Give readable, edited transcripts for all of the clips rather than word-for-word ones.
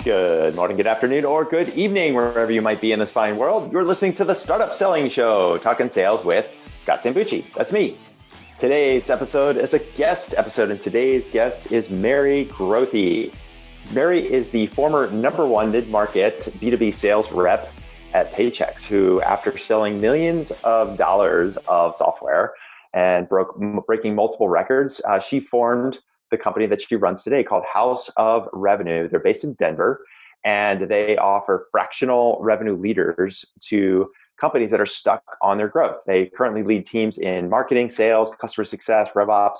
Good morning, good afternoon, or good evening, wherever you might be in this fine world. You're listening to the Startup Selling Show, talking sales with Scott Sambucci. That's me. Today's episode is a guest episode, and today's guest is Mary Grothe. Mary is the former #1 MidMarket B2B Sales Rep at Paychex, who, after selling millions of dollars of software and breaking multiple records, she formed the company that she runs today called House of Revenue. They're based in Denver, and they offer fractional revenue leaders to companies that are stuck on their growth. They currently lead teams in marketing, sales, customer success, RevOps,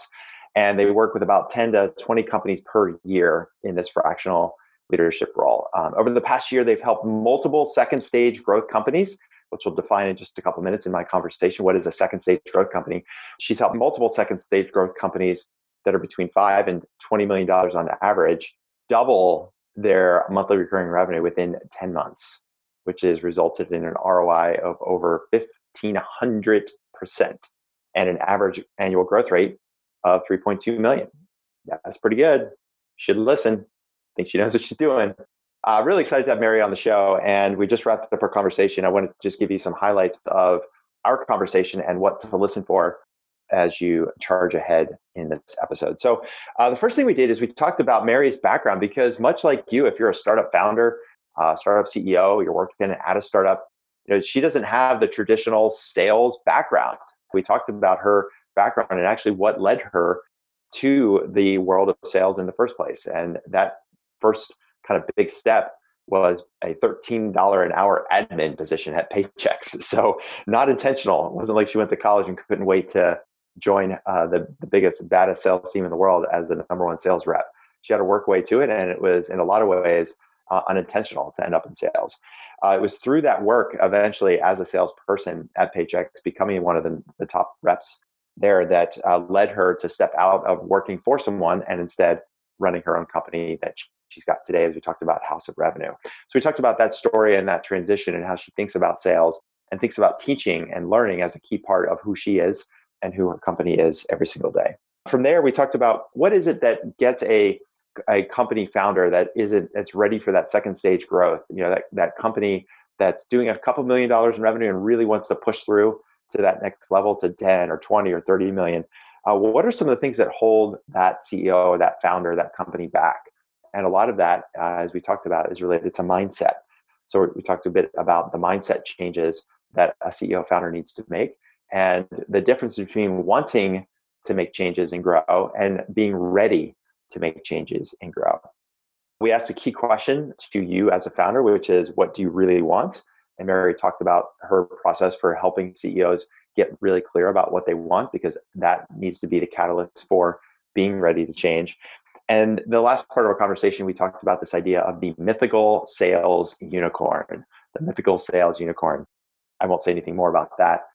and they work with about 10 to 20 companies per year in this fractional leadership role. Over the past year, they've helped multiple second stage growth companies, which we'll define in just a couple minutes in my conversation. What is a second stage growth company? She's helped multiple second stage growth companies that are between $5 and $20 million on average double their monthly recurring revenue within 10 months, which has resulted in an ROI of over 1,500% and an average annual growth rate of 3.2 million. That's pretty good. Should listen. I think she knows what she's doing. Really excited to have Mary on the show, and we just wrapped up our conversation. I want to just give you some highlights of our conversation and what to listen for as you charge ahead in this episode. So the first thing we did is we talked about Mary's background, because much like you, if you're a startup founder, startup CEO, you're working at a startup, she doesn't have the traditional sales background. We talked about her background and actually what led her to the world of sales in the first place. And that first kind of big step was a $13 an hour admin position at Paychex. So not intentional. It wasn't like she went to college and couldn't wait to join the biggest, baddest sales team in the world as the #1 sales rep. She had to work way to it, and it was in a lot of ways unintentional to end up in sales. It was through that work eventually as a salesperson at Paychex, becoming one of the top reps there, that led her to step out of working for someone and instead running her own company that she's got today, as we talked about, House of Revenue. So we talked about that story and that transition and how she thinks about sales and thinks about teaching and learning as a key part of who she is and who her company is every single day. From there, we talked about what is it that gets a company founder that's ready for that second stage growth. That company that's doing a couple $1 million in revenue and really wants to push through to that next level to 10 or 20 or 30 million. What are some of the things that hold that CEO or that founder, that company back? And a lot of that, as we talked about, is related to mindset. So we talked a bit about the mindset changes that a CEO founder needs to make, and the difference between wanting to make changes and grow and being ready to make changes and grow. We asked a key question to you as a founder, which is, what do you really want? And Mary talked about her process for helping CEOs get really clear about what they want, because that needs to be the catalyst for being ready to change. And the last part of our conversation, we talked about this idea of the Mythical Sales Unicorn, the Mythical Sales Unicorn. I won't say anything more about that,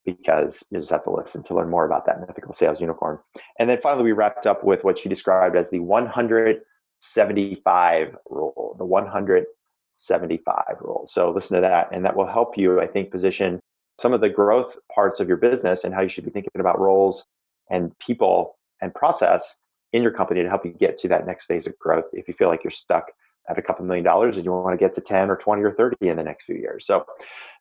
because you just have to listen to learn more about that Mythical Sales Unicorn. And then finally, we wrapped up with what she described as the 175 rule, the 175 rule. So listen to that, and that will help you, I think, position some of the growth parts of your business and how you should be thinking about roles and people and process in your company to help you get to that next phase of growth if you feel like you're stuck at a couple $1 million and you want to get to 10 or 20 or 30 in the next few years. So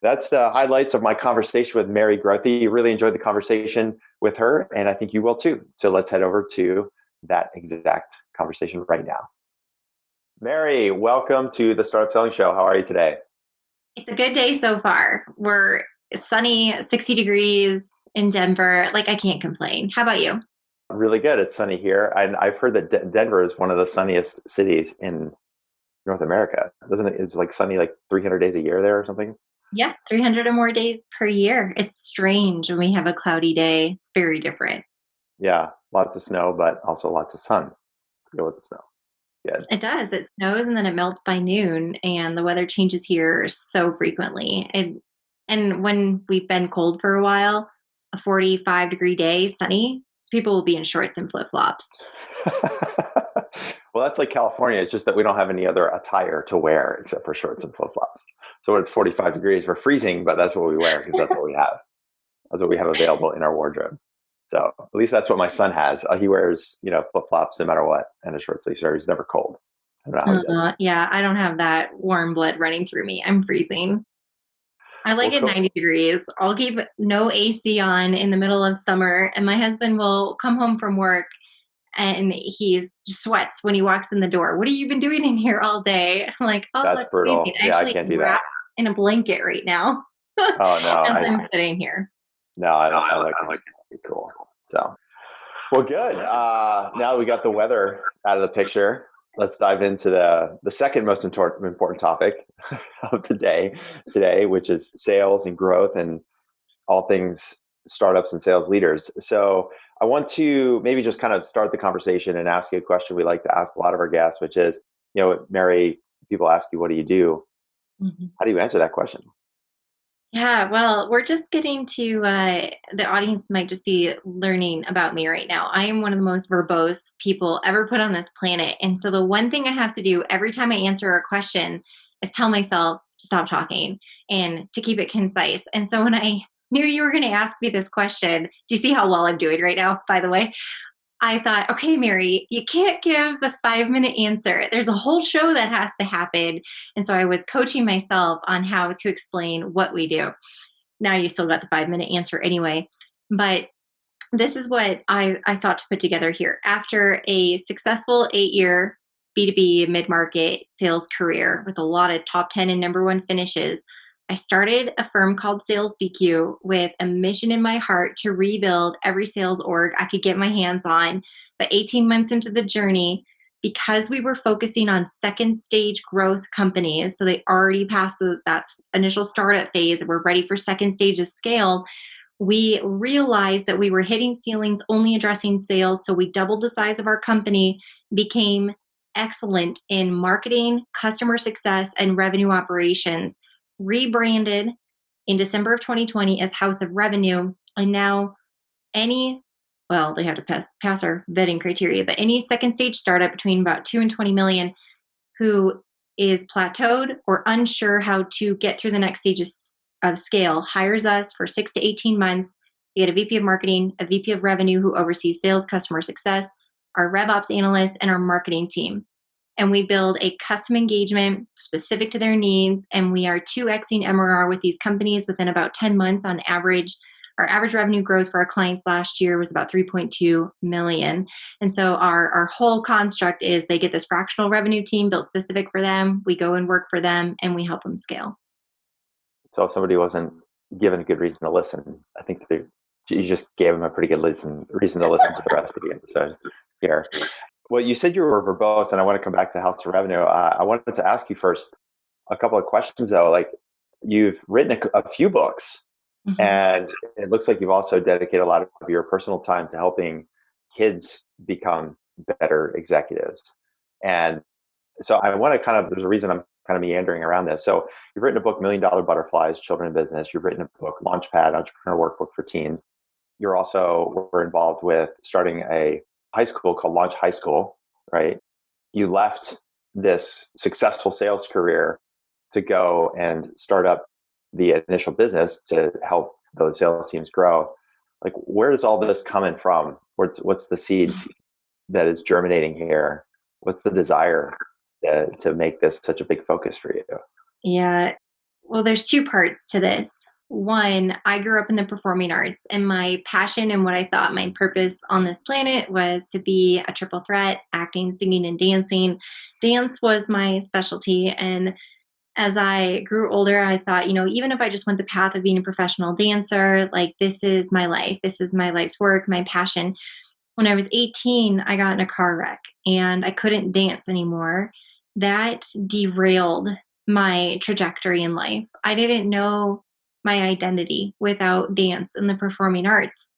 that's the highlights of my conversation with Mary Grothe. Really enjoyed the conversation with her, and I think you will too. So let's head over to that exact conversation right now. Mary, welcome to the Startup Selling Show. How are you today? It's a good day so far. We're sunny, 60 degrees in Denver. I can't complain. How about you? Really good. It's sunny here. And I've heard that Denver is one of the sunniest cities in North America. Doesn't it? It's sunny 300 days a year there or something? Yeah, 300 or more days per year. It's strange when we have a cloudy day. It's very different. Yeah, lots of snow, but also lots of sun to go with the snow. Good. It does. It snows and then it melts by noon, and the weather changes here so frequently. And when we've been cold for a while, a 45-degree day, sunny, people will be in shorts and flip-flops. Well, that's like California. It's just that we don't have any other attire to wear except for shorts and flip-flops. So when it's 45 degrees, we're freezing, but that's what we wear because that's what we have. That's what we have available in our wardrobe. So at least that's what my son has. He wears, flip-flops no matter what, and a short sleeve shirt. He's never cold. I don't know how he does it. Yeah, I don't have that warm blood running through me. I'm freezing. I Well, like it cool. 90 degrees. I'll keep no AC on in the middle of summer, and my husband will come home from work and he's sweats when he walks in the door. What have you been doing in here all day? I'm like, oh, That's it's freezing. brutal. I Yeah, I actually can't do am that. wrapped in a blanket right now Oh no, as I'm sitting here. I like it. Pretty cool. So, well, good. Now that we got the weather out of the picture, let's dive into the second most important topic of the day today, which is sales and growth and all things startups and sales leaders. So I want to maybe just kind of start the conversation and ask you a question we like to ask a lot of our guests, which is, Mary, people ask you, what do you do? Mhm. How do you answer that question? Yeah, well, we're just getting to the audience might just be learning about me right now. I am one of the most verbose people ever put on this planet. And so the one thing I have to do every time I answer a question is tell myself to stop talking and to keep it concise. And so when I knew you were going to ask me this question, do you see how well I'm doing right now, by the way? I thought, okay, Mary, you can't give the 5-minute answer. There's a whole show that has to happen. And so I was coaching myself on how to explain what we do. Now you still got the 5-minute answer anyway. But this is what I thought to put together here. After a successful 8-year B2B mid market sales career with a lot of top 10 and number one finishes, I started a firm called Sales BQ with a mission in my heart to rebuild every sales org I could get my hands on. But 18 months into the journey, because we were focusing on second stage growth companies, so they already passed that initial startup phase and were ready for second stage of scale, we realized that we were hitting ceilings only addressing sales. So we doubled the size of our company, became excellent in marketing, customer success, and revenue operations, rebranded in December of 2020 as House of Revenue. And now they have to pass our vetting criteria, but any second stage startup between about 2 and 20 million who is plateaued or unsure how to get through the next stage of scale hires us for 6 to 18 months. You get a VP of marketing, a VP of revenue who oversees sales, customer success, our RevOps analyst, and our marketing team. And we build a custom engagement specific to their needs. And we are 2xing MRR with these companies within about 10 months on average. Our average revenue growth for our clients last year was about 3.2 million. And so our whole construct is they get this fractional revenue team built specific for them. We go and work for them and we help them scale. So if somebody wasn't given a good reason to listen, I think you just gave them a pretty good reason to listen to the rest of the episode here. Well, you said you were verbose, and I want to come back to House of Revenue. I wanted to ask you first a couple of questions, though. Like, you've written a few books, Mhm. and it looks like you've also dedicated a lot of your personal time to helping kids become better executives. And so I want to there's a reason I'm kind of meandering around this. So you've written a book, Million Dollar Butterflies, Children in Business. You've written a book, Launchpad, Entrepreneur Workbook for Teens. You're also were involved with starting a high school called Launch High School, right? You left this successful sales career to go and start up the initial business to help those sales teams grow. Like, where is all this coming from? What's the seed that is germinating here? What's the desire to make this such a big focus for you? Yeah. Well, there's two parts to this. One, I grew up in the performing arts, and my passion and what I thought my purpose on this planet was to be a triple threat: acting, singing, and dancing. Dance was my specialty. And as I grew older, I thought, even if I just went the path of being a professional dancer, like this is my life, this is my life's work, my passion. When I was 18, I got in a car wreck and I couldn't dance anymore. That derailed my trajectory in life. I didn't know my identity without dance and the performing arts.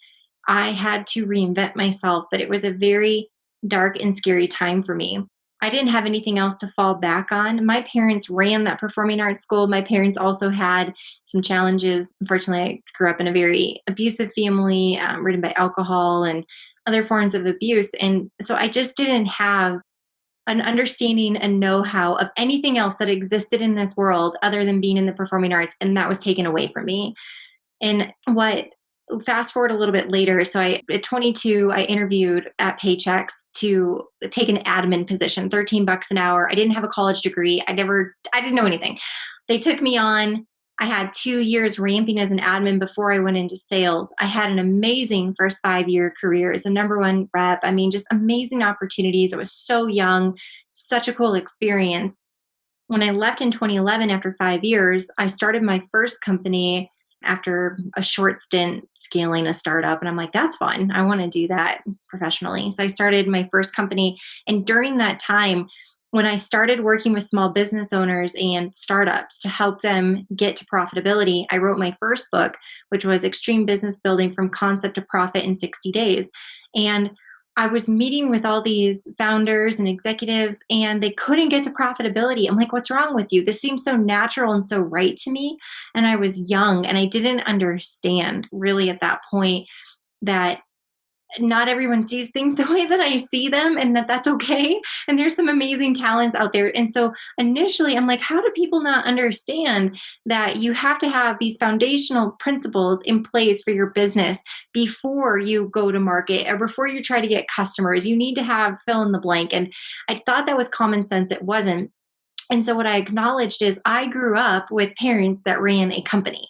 I had to reinvent myself, but it was a very dark and scary time for me. I didn't have anything else to fall back on. My parents ran that performing arts school. My parents also had some challenges. Unfortunately, I grew up in a very abusive family, ridden by alcohol and other forms of abuse. And so I just didn't have an understanding and know-how of anything else that existed in this world other than being in the performing arts. And that was taken away from me. And what fast forward a little bit later. So at 22, I interviewed at Paychex to take an admin position, $13 an hour. I didn't have a college degree. I didn't know anything. They took me on. I had 2 years ramping as an admin before I went into sales. I had an amazing first 5-year career as a number one rep. I mean, just amazing opportunities. I was so young, such a cool experience. When I left in 2011 after 5 years, I started my first company after a short stint scaling a startup. And I'm like, that's fun. I want to do that professionally. So I started my first company. And during that time, when I started working with small business owners and startups to help them get to profitability, I wrote my first book, which was Extreme Business Building from Concept to Profit in 60 Days. And I was meeting with all these founders and executives, and they couldn't get to profitability. I'm like, what's wrong with you? This seems so natural and so right to me. And I was young, and I didn't understand really at that point that not everyone sees things the way that I see them, and that's okay. And there's some amazing talents out there. And so initially I'm like, how do people not understand that you have to have these foundational principles in place for your business before you go to market or before you try to get customers? You need to have fill in the blank. And I thought that was common sense. It wasn't. And so what I acknowledged is I grew up with parents that ran a company.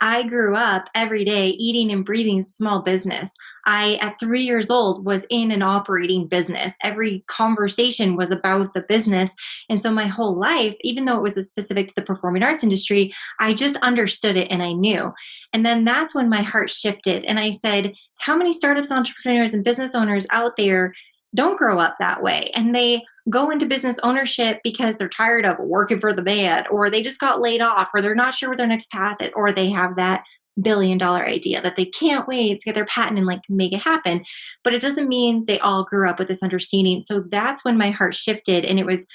I grew up every day eating and breathing small business. I, at 3 years old, was in an operating business. Every conversation was about the business. And so my whole life, even though it was specific to the performing arts industry, I just understood it and I knew. And then that's when my heart shifted. And I said, how many startups, entrepreneurs, and business owners out there don't grow up that way? And they go into business ownership because they're tired of working for the man, or they just got laid off, or they're not sure what their next path is, or they have that $1 billion idea that they can't wait to get their patent and like make it happen. But it doesn't mean they all grew up with this understanding. So that's when my heart shifted. And it was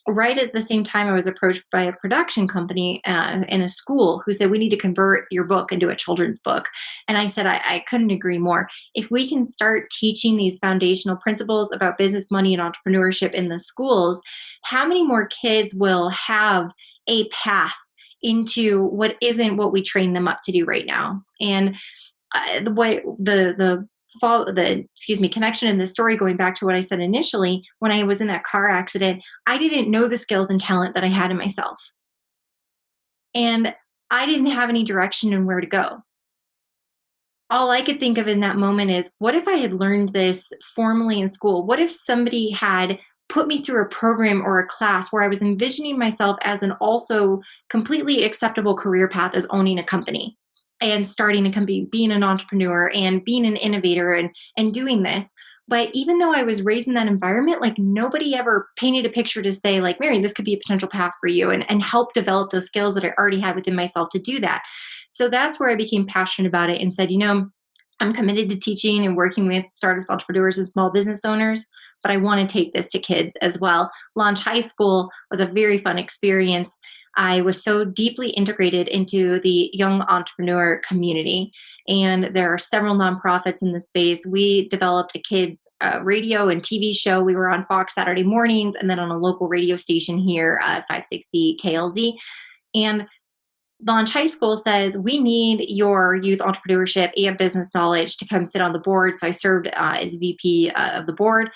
right at the same time I was approached by a production company in a school who said, we need to convert your book into a children's book. And I said, I couldn't agree more. If we can start teaching these foundational principles about business, money, and entrepreneurship in the schools, how many more kids will have a path into what isn't what we train them up to do right now? And the connection in this story, going back to what I said initially, when I was in that car accident, I didn't know the skills and talent that I had in myself. And I didn't have any direction in where to go. All I could think of in that moment is, what if I had learned this formally in school? What if somebody had put me through a program or a class where I was envisioning myself as an also completely acceptable career path as owning a company and starting a company, being an entrepreneur and being an innovator and doing this. But even though I was raised in that environment, like nobody ever painted a picture to say like, Mary, this could be a potential path for you, and help develop those skills that I already had within myself to do that. So that's where I became passionate about it and said, I'm committed to teaching and working with startups, entrepreneurs, and small business owners, but I want to take this to kids as well. Launch High School was a very fun experience. I was so deeply integrated into the young entrepreneur community. And there are several nonprofits in the space. We developed a kids radio and TV show. We were on Fox Saturday mornings and then on a local radio station here, 560 KLZ. And Launch High School says, we need your youth entrepreneurship and business knowledge to come sit on the board. So I served as VP of the board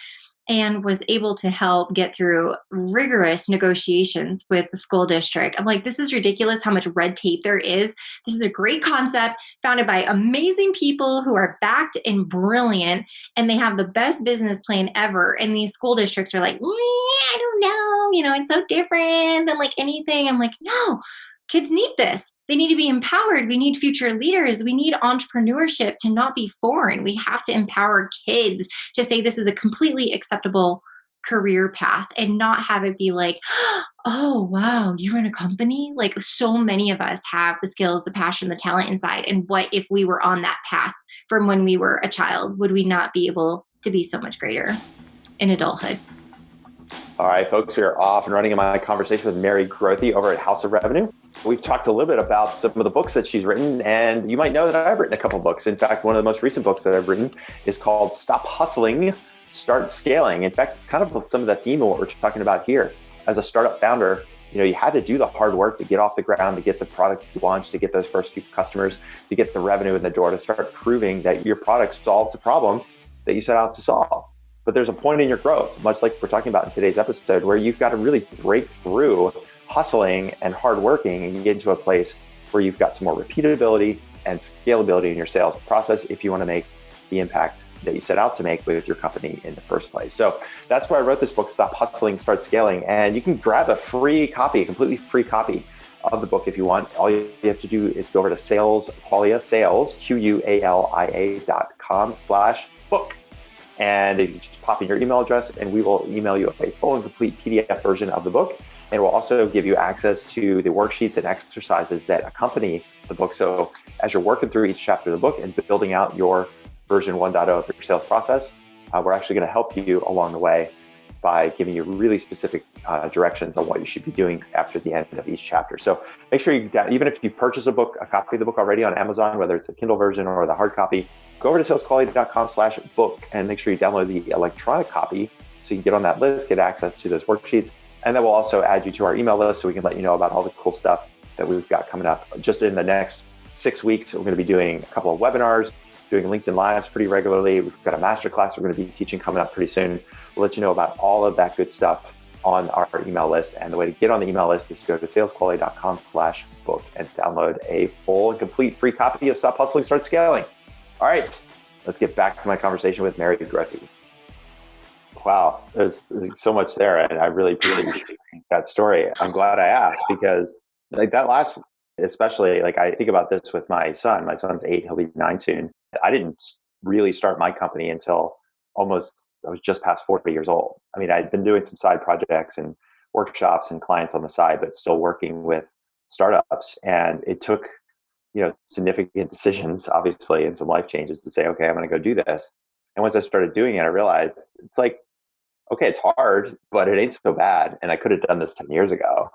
and was able to help get through rigorous negotiations with the school district. I'm like, this is ridiculous how much red tape there is. This is a great concept founded by amazing people who are backed and brilliant, and they have the best business plan ever. And these school districts are like, I don't know, it's so different than like anything. I'm like, no, kids need this. They need to be empowered. We need future leaders. We need entrepreneurship to not be foreign. We have to empower kids to say this is a completely acceptable career path and not have it be like, oh, wow, you run a company? Like so many of us have the skills, the passion, the talent inside. And what if we were on that path from when we were a child? Would we not be able to be so much greater in adulthood? All right, folks, we are off and running in my conversation with Mary Grothe over at House of Revenue. We've talked a little bit about some of the books that she's written, and you might know that I've written a couple books. In fact, one of the most recent books that I've written is called Stop Hustling, Start Scaling. In fact, it's kind of some of the theme of what we're talking about here. As a startup founder, You had to do the hard work to get off the ground, to get the product launched, to get those first few customers, to get the revenue in the door, to start proving that your product solves the problem that you set out to solve. But there's a point in your growth, much like we're talking about in today's episode, where you've got to really break through hustling and hard working and get into a place where you've got some more repeatability and scalability in your sales process if you want to make the impact that you set out to make with your company in the first place. So that's why I wrote this book, Stop Hustling, Start Scaling. And you can grab a free copy, a completely free copy of the book if you want. All you have to do is go over to QualiaSales.com/book. And you just pop in your email address and we will email you a full and complete PDF version of the book. And we'll also give you access to the worksheets and exercises that accompany the book. So as you're working through each chapter of the book and building out your version 1.0 of your sales process, we're actually going to help you along the way by giving you really specific directions on what you should be doing after the end of each chapter. So make sure you, even if you purchase a copy of the book already on Amazon, whether it's a Kindle version or the hard copy, go over to salesquality.com/book and make sure you download the electronic copy so you can get on that list, get access to those worksheets. And then we'll also add you to our email list so we can let you know about all the cool stuff that we've got coming up. Just in the next 6 weeks, we're going to be doing a couple of webinars, doing LinkedIn Lives pretty regularly. We've got a masterclass we're going to be teaching coming up pretty soon. We'll let you know about all of that good stuff on our email list. And the way to get on the email list is to go to salesquality.com/book and download a full and complete free copy of Stop Hustling, Start Scaling. All right, let's get back to my conversation with Mary Grothe. Wow, there's so much there, and I really appreciate that story. I'm glad I asked because like that last, especially like I think about this with my son. My son's 8, he'll be 9 soon. I didn't really start my company until I was just past 40 years old. I mean, I'd been doing some side projects and workshops and clients on the side, but still working with startups. And it took, significant decisions, obviously, and some life changes to say, okay, I'm going to go do this. And once I started doing it, I realized it's like, okay, it's hard, but it ain't so bad. And I could have done this 10 years ago.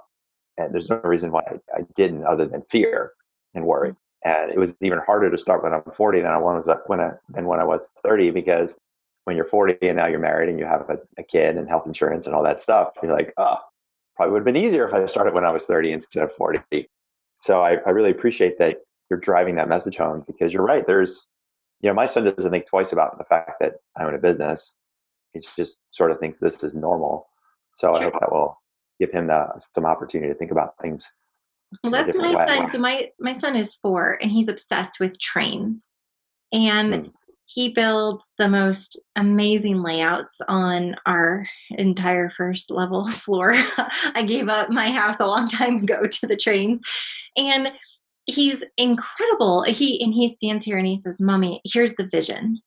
And there's no reason why I didn't other than fear and worry. And it was even harder to start when I'm 40 than when I was 30, because when you're 40 and now you're married and you have a kid and health insurance and all that stuff, you're like, oh, probably would have been easier if I started when I was 30 instead of 40. So I really appreciate that you're driving that message home, because you're right. There's, my son doesn't think twice about the fact that I own a business. He just sort of thinks this is normal. So I hope that will give him some opportunity to think about things. Well, that's my son. So my son is 4 and he's obsessed with trains. And he builds the most amazing layouts on our entire first level floor. I gave up my house a long time ago to the trains. And he's incredible. He stands here and he says, "Mommy, here's the vision."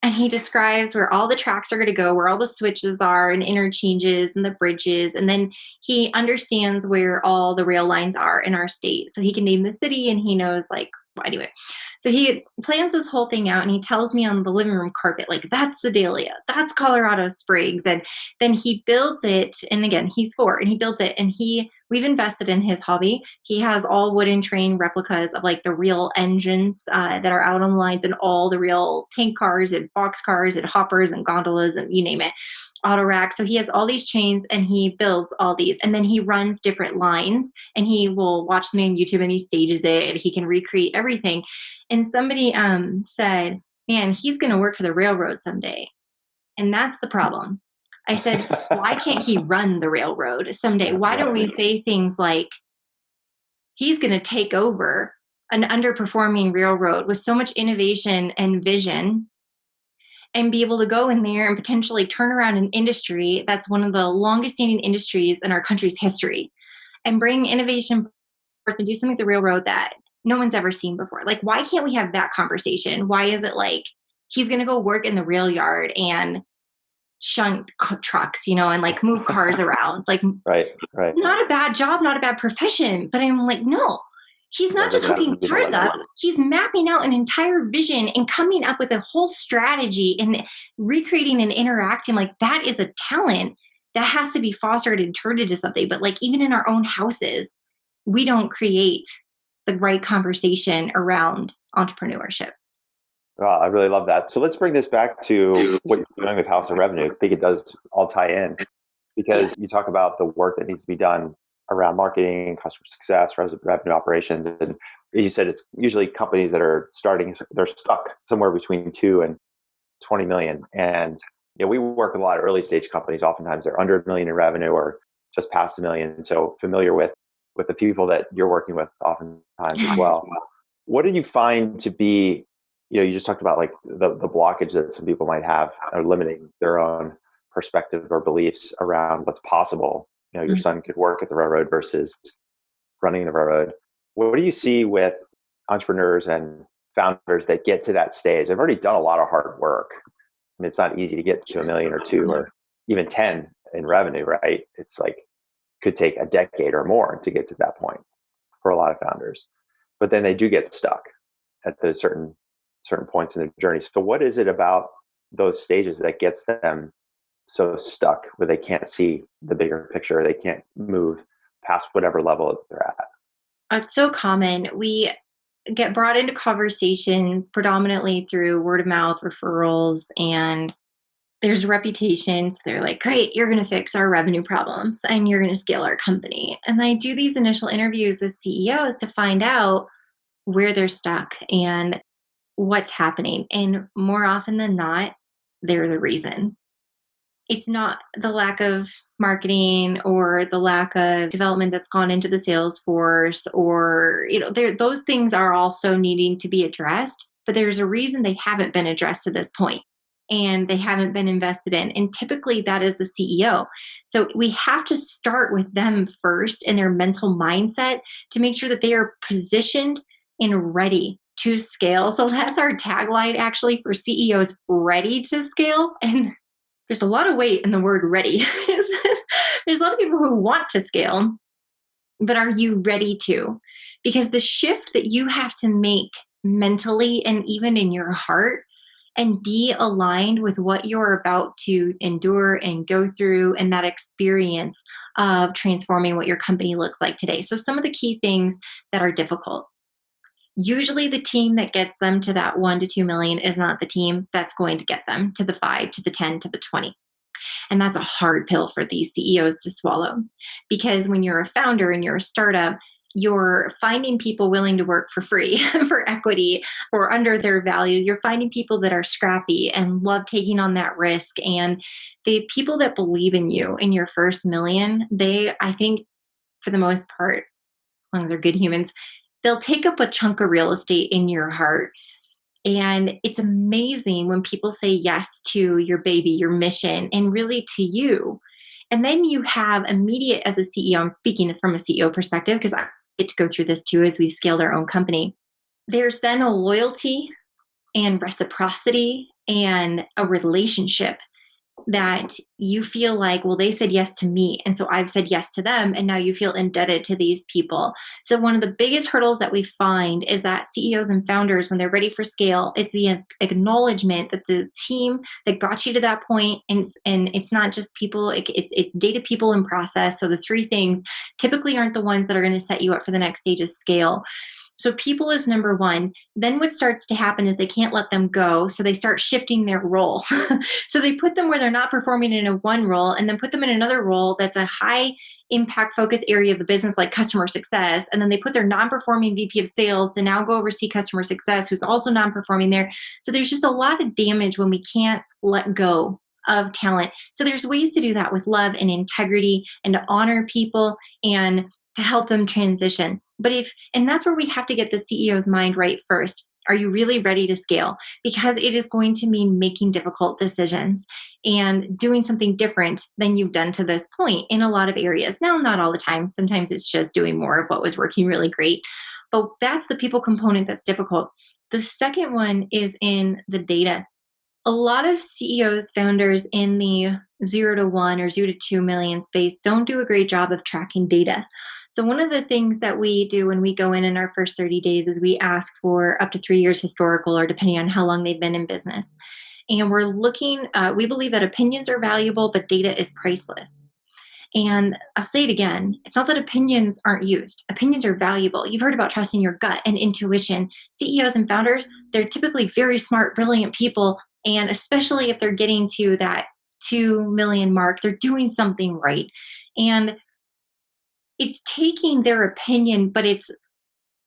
And he describes where all the tracks are going to go, where all the switches are and interchanges and the bridges. And then he understands where all the rail lines are in our state. So he can name the city and he knows anyway. So he plans this whole thing out and he tells me on the living room carpet, like, that's Sedalia, that's Colorado Springs. And then he builds it. And again, he's 4 and he built it. And we've invested in his hobby. He has all wooden train replicas of like the real engines that are out on the lines, and all the real tank cars and box cars and hoppers and gondolas and you name it, auto rack. So he has all these trains and he builds all these, and then he runs different lines and he will watch them on YouTube and he stages it and he can recreate everything. And somebody said, "Man, he's going to work for the railroad someday." And that's the problem. I said, why can't he run the railroad someday? Why don't we say things like, he's going to take over an underperforming railroad with so much innovation and vision, and be able to go in there and potentially turn around an industry that's one of the longest standing industries in our country's history, and bring innovation forth and do something with the railroad that no one's ever seen before. Like, why can't we have that conversation? Why is it like he's going to go work in the rail yard and shunt trucks, and like move cars around? Like, right. Not a bad job, not a bad profession. But I'm like, no, he's not just hooking cars up. He's mapping out an entire vision and coming up with a whole strategy and recreating and interacting. Like, that is a talent that has to be fostered and turned into something. But like, even in our own houses, we don't create the right conversation around entrepreneurship. Well, I really love that. So let's bring this back to what you're doing with House of Revenue. I think it does all tie in, because you talk about the work that needs to be done around marketing, customer success, revenue operations. And as you said, it's usually companies that are starting, they're stuck somewhere between 2 and 20 million. And we work with a lot of early stage companies. Oftentimes they're under a million in revenue or just past a million. So familiar with the people that you're working with oftentimes as well. What do you find to be, you just talked about like the blockage that some people might have or limiting their own perspective or beliefs around what's possible. Your son could work at the railroad versus running the railroad. What do you see with entrepreneurs and founders that get to that stage? They've already done a lot of hard work. I mean, it's not easy to get to a million or two or even 10 in revenue, right? It's like could take a decade or more to get to that point for a lot of founders. But then they do get stuck at those certain points in their journey. So what is it about those stages that gets them so stuck where they can't see the bigger picture? They can't move past whatever level that they're at. It's so common. We get brought into conversations predominantly through word of mouth referrals, and there's reputations. They're like, great, you're going to fix our revenue problems and you're going to scale our company. And I do these initial interviews with CEOs to find out where they're stuck and what's happening. And more often than not, they're the reason. It's not the lack of marketing or the lack of development that's gone into the sales force, or those things are also needing to be addressed, but there's a reason they haven't been addressed to this point and they haven't been invested in, and typically that is the CEO. So we have to start with them first in their mental mindset to make sure that they are positioned and ready to scale. So that's our tagline actually for CEOs: ready to scale. And there's a lot of weight in the word ready. There's a lot of people who want to scale, but are you ready to? Because the shift that you have to make mentally and even in your heart and be aligned with what you're about to endure and go through and that experience of transforming what your company looks like today. So some of the key things that are difficult. Usually the team that gets them to that 1 to 2 million is not the team that's going to get them to the 5 to the 10 to the 20. And that's a hard pill for these CEOs to swallow, because when you're a founder and you're a startup, you're finding people willing to work for free, for equity, for under their value. You're finding people that are scrappy and love taking on that risk. And the people that believe in you in your first million, I think for the most part, as long as they're good humans, they'll take up a chunk of real estate in your heart. And it's amazing when people say yes to your baby, your mission, and really to you. And then you have immediate, as a CEO, I'm speaking from a CEO perspective because I get to go through this too as we scaled our own company. There's then a loyalty and reciprocity and a relationship that you feel like, well, they said yes to me, and so I've said yes to them, and now you feel indebted to these people. So one of the biggest hurdles that we find is that CEOs and founders, when they're ready for scale, it's the acknowledgement that the team that got you to that point, and it's not just people, it's data, people, and process. So the three things typically aren't the ones that are going to set you up for the next stage of scale. So people is number one. Then what starts to happen is they can't let them go. So they start shifting their role. So they put them where they're not performing in a one role and then put them in another role that's a high impact focus area of the business, like customer success. And then they put their non-performing VP of sales to now go oversee customer success, who's also non-performing there. So there's just a lot of damage when we can't let go of talent. So there's ways to do that with love and integrity and to honor people and to help them transition. And that's where we have to get the CEO's mind right first. Are you really ready to scale? Because it is going to mean making difficult decisions and doing something different than you've done to this point in a lot of areas. Now, not all the time. Sometimes it's just doing more of what was working really great. But that's the people component that's difficult. The second one is in the data. A lot of CEOs, founders in the 0 to 1 or 0 to 2 million space don't do a great job of tracking data. So one of the things that we do when we go in our first 30 days is we ask for up to 3 years historical, or depending on how long they've been in business. And we're looking, we believe that opinions are valuable, but data is priceless. And I'll say it again, it's not that opinions aren't used. Opinions are valuable. You've heard about trusting your gut and intuition. CEOs and founders, they're typically very smart, brilliant people. And especially if they're getting to that 2 million mark, they're doing something right. And It's taking their opinion, but it's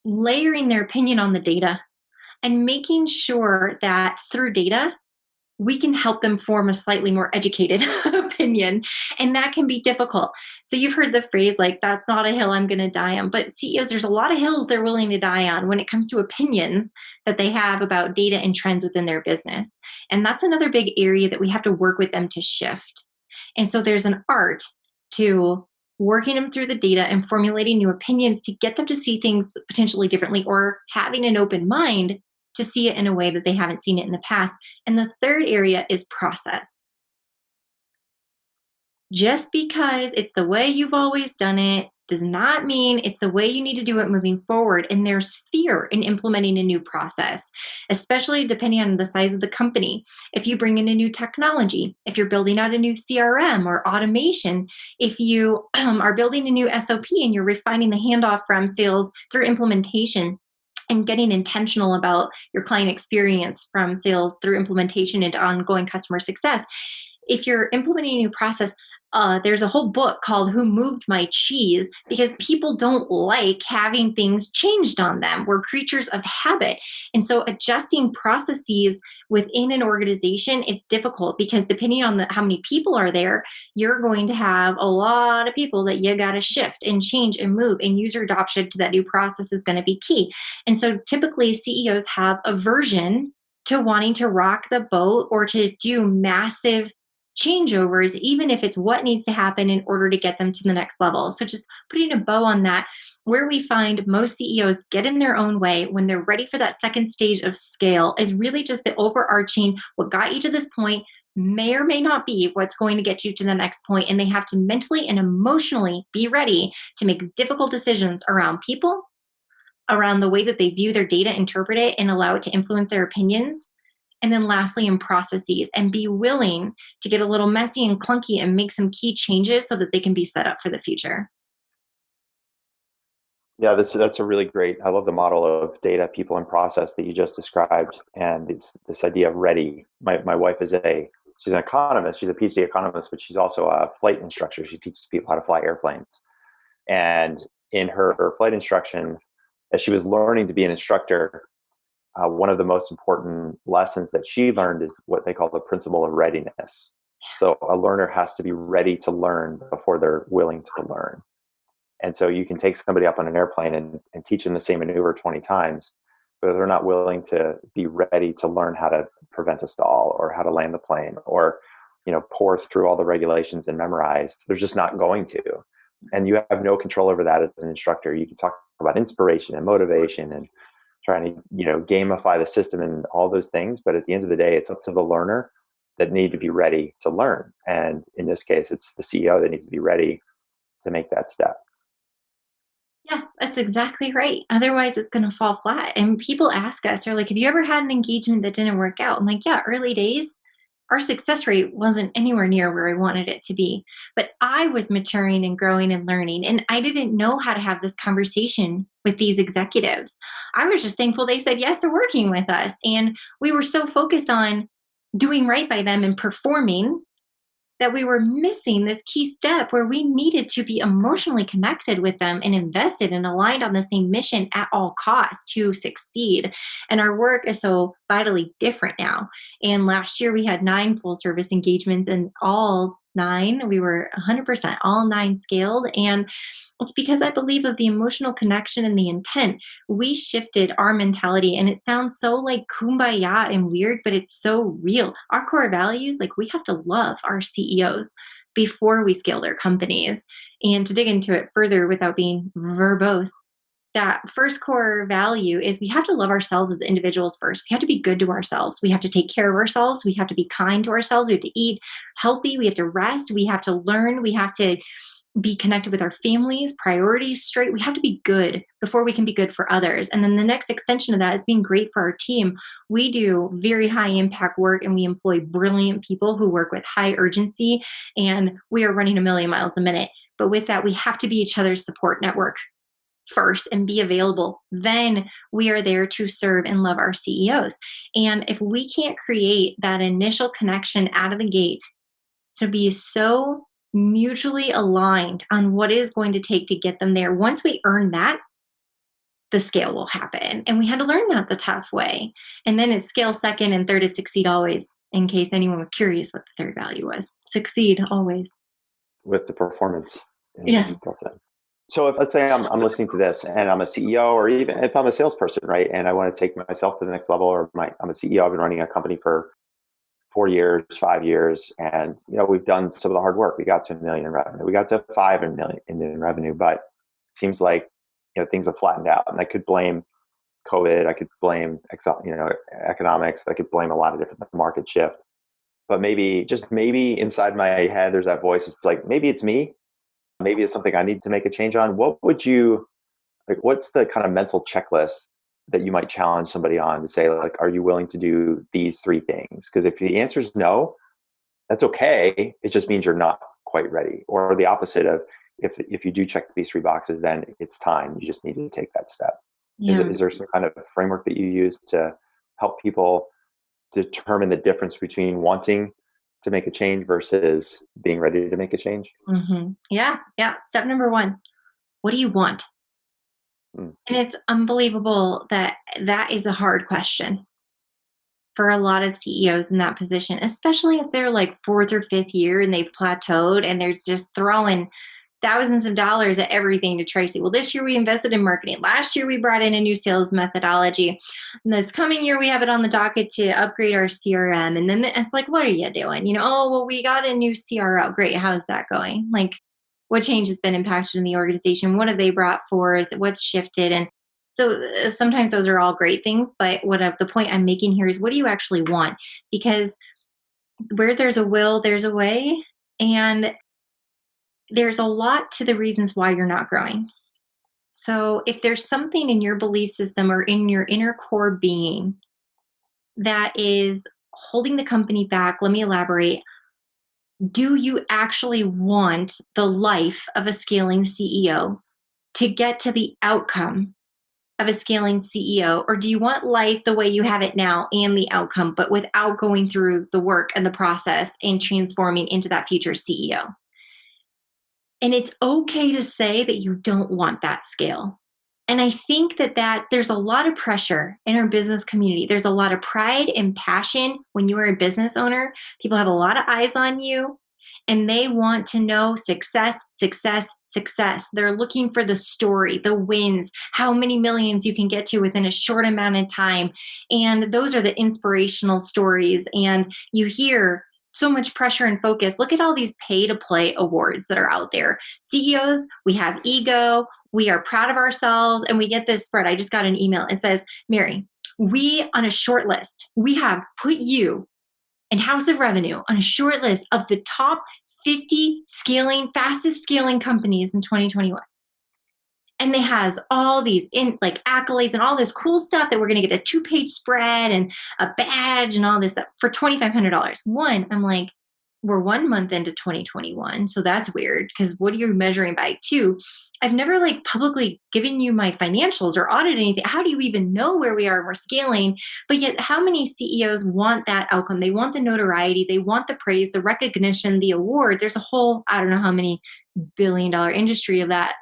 layering their opinion on the data and making sure that through data, we can help them form a slightly more educated opinion. And that can be difficult. So you've heard the phrase, like, that's not a hill I'm going to die on. But CEOs, there's a lot of hills they're willing to die on when it comes to opinions that they have about data and trends within their business. And that's another big area that we have to work with them to shift. And so there's an art to working them through the data and formulating new opinions to get them to see things potentially differently, or having an open mind to see it in a way that they haven't seen it in the past. And the third area is process. Just because it's the way you've always done it does not mean it's the way you need to do it moving forward. And there's fear in implementing a new process, especially depending on the size of the company. If you bring in a new technology, if you're building out a new CRM or automation, if you are building a new SOP and you're refining the handoff from sales through implementation, and getting intentional about your client experience from sales through implementation into ongoing customer success. If you're implementing a new process, there's a whole book called Who Moved My Cheese, because people don't like having things changed on them. We're creatures of habit. And so adjusting processes within an organization is difficult, because depending on how many people are there, you're going to have a lot of people that you got to shift and change and move, and user adoption to that new process is going to be key. And so typically CEOs have aversion to wanting to rock the boat or to do massive changeovers, even if it's what needs to happen in order to get them to the next level. So just putting a bow on that, where we find most CEOs get in their own way when they're ready for that second stage of scale is really just the overarching, what got you to this point may or may not be what's going to get you to the next point. And they have to mentally and emotionally be ready to make difficult decisions around people, around the way that they view their data, interpret it, and allow it to influence their opinions. And then lastly, in processes, and be willing to get a little messy and clunky and make some key changes so that they can be set up for the future. Yeah, that's a really great. I love the model of data, people, and process that you just described, and it's this idea of ready. My wife she's an economist. She's a PhD economist, but she's also a flight instructor. She teaches people how to fly airplanes. And in her flight instruction, as she was learning to be an instructor, one of the most important lessons that she learned is what they call the principle of readiness. So a learner has to be ready to learn before they're willing to learn. And so you can take somebody up on an airplane and teach them the same maneuver 20 times, but they're not willing to be ready to learn how to prevent a stall or how to land the plane, or pour through all the regulations and memorize. They're just not going to. And you have no control over that as an instructor. You can talk about inspiration and motivation and trying to gamify the system and all those things, but at the end of the day, it's up to the learner that need to be ready to learn. And in this case, it's the CEO that needs to be ready to make that step. Yeah, that's exactly right. Otherwise, it's going to fall flat. And people ask us, they're like, have you ever had an engagement that didn't work out? I'm like, yeah, early days, our success rate wasn't anywhere near where I wanted it to be. But I was maturing and growing and learning. And I didn't know how to have this conversation with these executives. I was just thankful they said yes to working with us. And we were so focused on doing right by them and performing that we were missing this key step where we needed to be emotionally connected with them and invested and aligned on the same mission at all costs to succeed. And our work is so vitally different now. And last year we had 9 full service engagements, and all 9, we were 100%, all 9 scaled. And it's because I believe of the emotional connection and the intent. We shifted our mentality, and it sounds so like kumbaya and weird, but it's so real. Our core values, like, we have to love our CEOs before we scale their companies. And to dig into it further without being verbose, that first core value is we have to love ourselves as individuals first. We have to be good to ourselves. We have to take care of ourselves. We have to be kind to ourselves. We have to eat healthy. We have to rest. We have to learn. We have to be connected with our families, priorities straight. We have to be good before we can be good for others. And then the next extension of that is being great for our team. We do very high impact work, and we employ brilliant people who work with high urgency, and we are running a million miles a minute. But with that, we have to be each other's support network first and be available. Then we are there to serve and love our CEOs. And if we can't create that initial connection out of the gate to be so mutually aligned on what it is going to take to get them there. Once we earn that, the scale will happen. And we had to learn that the tough way. And then it's scale second and third is succeed always, in case anyone was curious what the third value was. Succeed always. with the performance Yes. built in. So if let's say I'm listening to this and I'm a CEO, or even if I'm a salesperson, right, and I want to take myself to the next level, or I'm a CEO, I've been running a company for 4 years, 5 years, and we've done some of the hard work. We got to 1 million in revenue, we got to 5 million in revenue, but it seems like things have flattened out. And I could blame COVID, I could blame economics, I could blame a lot of different market shift. But maybe, just maybe inside my head, there's that voice. It's like, maybe it's me. Maybe it's something I need to make a change on. What would you like? What's the kind of mental checklist that you might challenge somebody on to say, like, are you willing to do these three things? Because if the answer is no, that's okay. It just means you're not quite ready. Or the opposite of, if you do check these three boxes, then it's time. You just need to take that step. Yeah. Is there some kind of framework that you use to help people determine the difference between wanting to make a change versus being ready to make a change? Yeah. Yeah. Step number one, what do you want? Mm. And it's unbelievable that that is a hard question for a lot of CEOs in that position, especially if they're like fourth or fifth year and they've plateaued and they're just throwing thousands of dollars at everything to try to say, well, this year we invested in marketing. Last year we brought in a new sales methodology. And this coming year we have it on the docket to upgrade our CRM. And then it's like, what are you doing? Oh, well, we got a new CRO. Great. How's that going? Like, what change has been impacted in the organization? What have they brought forth? What's shifted? And so sometimes those are all great things, but the point I'm making here is, what do you actually want? Because where there's a will, there's a way. And there's a lot to the reasons why you're not growing. So if there's something in your belief system or in your inner core being that is holding the company back, let me elaborate. Do you actually want the life of a scaling CEO to get to the outcome of a scaling CEO? Or do you want life the way you have it now and the outcome, but without going through the work and the process and transforming into that future CEO? And it's okay to say that you don't want that scale. And I think that there's a lot of pressure in our business community. There's a lot of pride and passion when you are a business owner. People have a lot of eyes on you and they want to know success, success, success. They're looking for the story, the wins, how many millions you can get to within a short amount of time. And those are the inspirational stories. And you hear so much pressure and focus. Look at all these pay to play awards that are out there. CEOs, we have ego, we are proud of ourselves, and we get this spread. I just got an email. It says, Mary, we on a short list, we have put you and House of Revenue on a short list of the top 50 fastest scaling companies in 2021. And they has all these accolades and all this cool stuff that we're going to get a 2-page spread and a badge and all this stuff for $2,500. One, I'm like, we're 1 month into 2021, so that's weird because what are you measuring by? Two, I've never publicly given you my financials or audited anything. How do you even know where we are? We're scaling, but yet how many CEOs want that outcome? They want the notoriety, they want the praise, the recognition, the award. There's a whole, I don't know how many billion-dollar industry of that.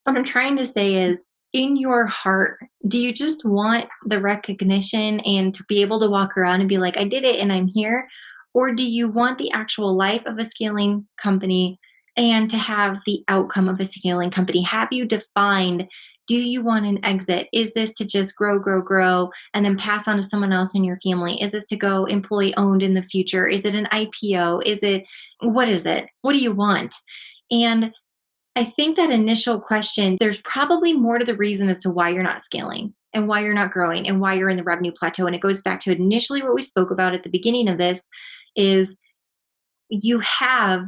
What I'm trying to say is, in your heart, do you just want the recognition and to be able to walk around and be like, I did it and I'm here? Or do you want the actual life of a scaling company and to have the outcome of a scaling company? Have you defined, do you want an exit? Is this to just grow, grow, grow, and then pass on to someone else in your family? Is this to go employee owned in the future? Is it an IPO? What is it? What do you want? And I think that initial question, there's probably more to the reason as to why you're not scaling and why you're not growing and why you're in the revenue plateau. And it goes back to initially what we spoke about at the beginning of this is you have,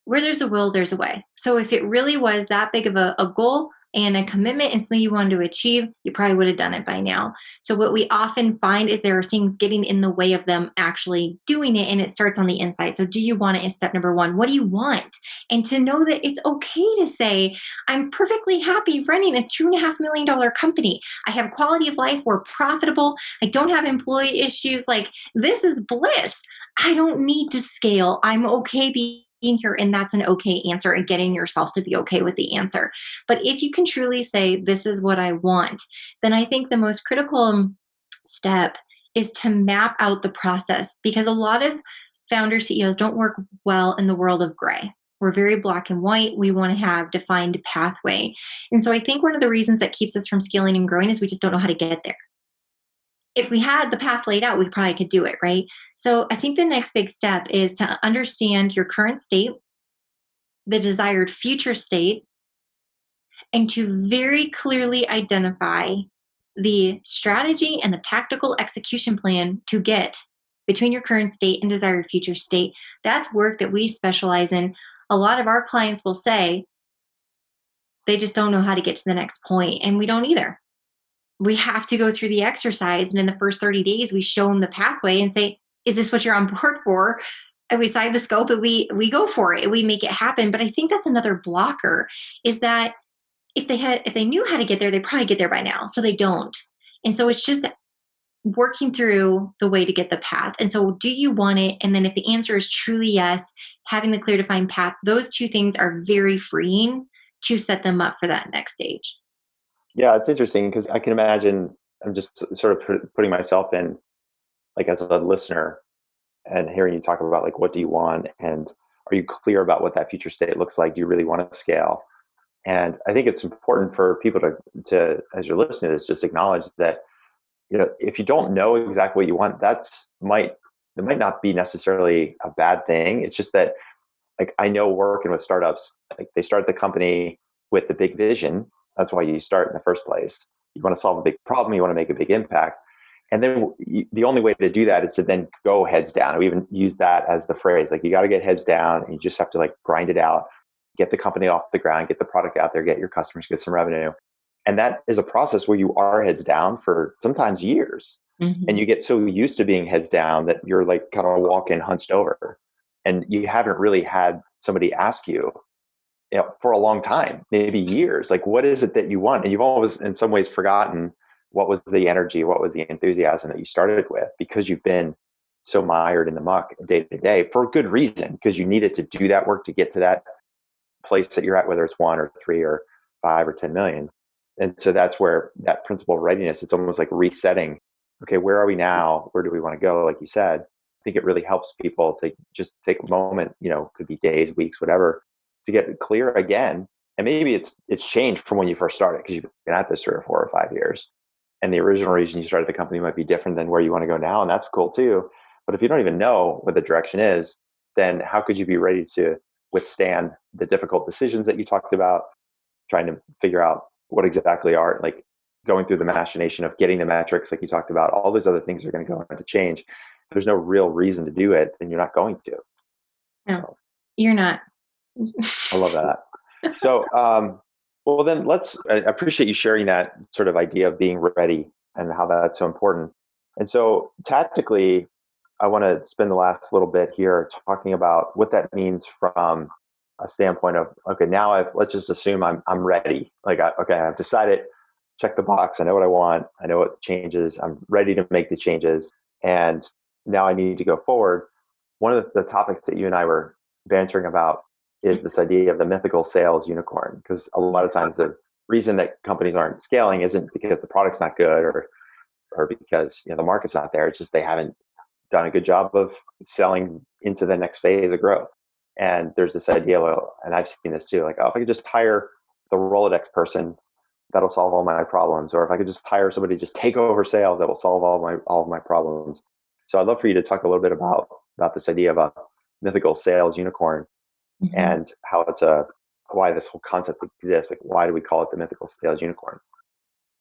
where there's a will, there's a way. So if it really was that big of a goal and a commitment and something you wanted to achieve, you probably would have done it by now. So what we often find is there are things getting in the way of them actually doing it, and it starts on the inside. So do you want it is step number one. What do you want? And to know that it's okay to say, I'm perfectly happy running a $2.5 million company. I have quality of life. We're profitable. I don't have employee issues. This is bliss. I don't need to scale. I'm okay being being here, and that's an okay answer, and getting yourself to be okay with the answer. But if you can truly say, this is what I want, then I think the most critical step is to map out the process, because a lot of founder CEOs don't work well in the world of gray. We're very black and white. We want to have defined pathway. And so I think one of the reasons that keeps us from scaling and growing is we just don't know how to get there. If we had the path laid out, we probably could do it, right? So I think the next big step is to understand your current state, the desired future state, and to very clearly identify the strategy and the tactical execution plan to get between your current state and desired future state. That's work that we specialize in. A lot of our clients will say they just don't know how to get to the next point, and we don't either. We have to go through the exercise, and in the first 30 days we show them the pathway and say, is this what you're on board for? And we sign the scope, and we go for it, and we make it happen. But I think that's another blocker, is that if they knew how to get there, they probably get there by now. So they don't. And so it's just working through the way to get the path. And so do you want it? And then if the answer is truly yes, having the clear defined path, those two things are very freeing to set them up for that next stage. Yeah, it's interesting because I can imagine, I'm just sort of putting myself in, like, as a listener, and hearing you talk about, like, what do you want, and are you clear about what that future state looks like? Do you really want to scale? And I think it's important for people to as you're listening to this, just acknowledge that, if you don't know exactly what you want, it might not be necessarily a bad thing. It's just that, like, I know working with startups, like, they start the company with the big vision. That's why you start in the first place. You want to solve a big problem. You want to make a big impact. And then the only way to do that is to then go heads down. We even use that as the phrase, like, you got to get heads down, and you just have to, like, grind it out, get the company off the ground, get the product out there, get your customers, get some revenue. And that is a process where you are heads down for sometimes years. Mm-hmm. And you get so used to being heads down that you're, like, kind of walking hunched over. And you haven't really had somebody ask you, for a long time, maybe years, like, what is it that you want? And you've always, in some ways, forgotten what was the energy, what was the enthusiasm that you started with, because you've been so mired in the muck day to day for a good reason, because you needed to do that work to get to that place that you're at, whether it's 1 or 3 or 5 or 10 million. And so that's where that principle of readiness, it's almost like resetting. Okay, where are we now? Where do we want to go? Like you said, I think it really helps people to just take a moment, could be days, weeks, whatever, to get clear again. And maybe it's changed from when you first started, because you've been at this 3 or 4 or 5 years. And the original reason you started the company might be different than where you want to go now. And that's cool too. But if you don't even know what the direction is, then how could you be ready to withstand the difficult decisions that you talked about, trying to figure out what exactly are, like, going through the machination of getting the metrics, like you talked about, all those other things are going to go into change. There's no real reason to do it, and you're not going to. No, so, you're not. I love that. So, well, then I appreciate you sharing that sort of idea of being ready and how that's so important. And so tactically, I want to spend the last little bit here talking about what that means from a standpoint of, okay, now let's just assume I'm ready. Like, I've decided, check the box. I know what I want. I know what the changes. I'm ready to make the changes. And now I need to go forward. One of the topics that you and I were bantering about is this idea of the mythical sales unicorn. Because a lot of times the reason that companies aren't scaling isn't because the product's not good or because the market's not there. It's just they haven't done a good job of selling into the next phase of growth. And there's this idea, and I've seen this too, like, if I could just hire the Rolodex person, that'll solve all my problems. Or if I could just hire somebody to just take over sales, that will solve all of my problems. So I'd love for you to talk a little bit about this idea of a mythical sales unicorn, mm-hmm. and how why this whole concept exists. Like, why do we call it the mythical sales unicorn?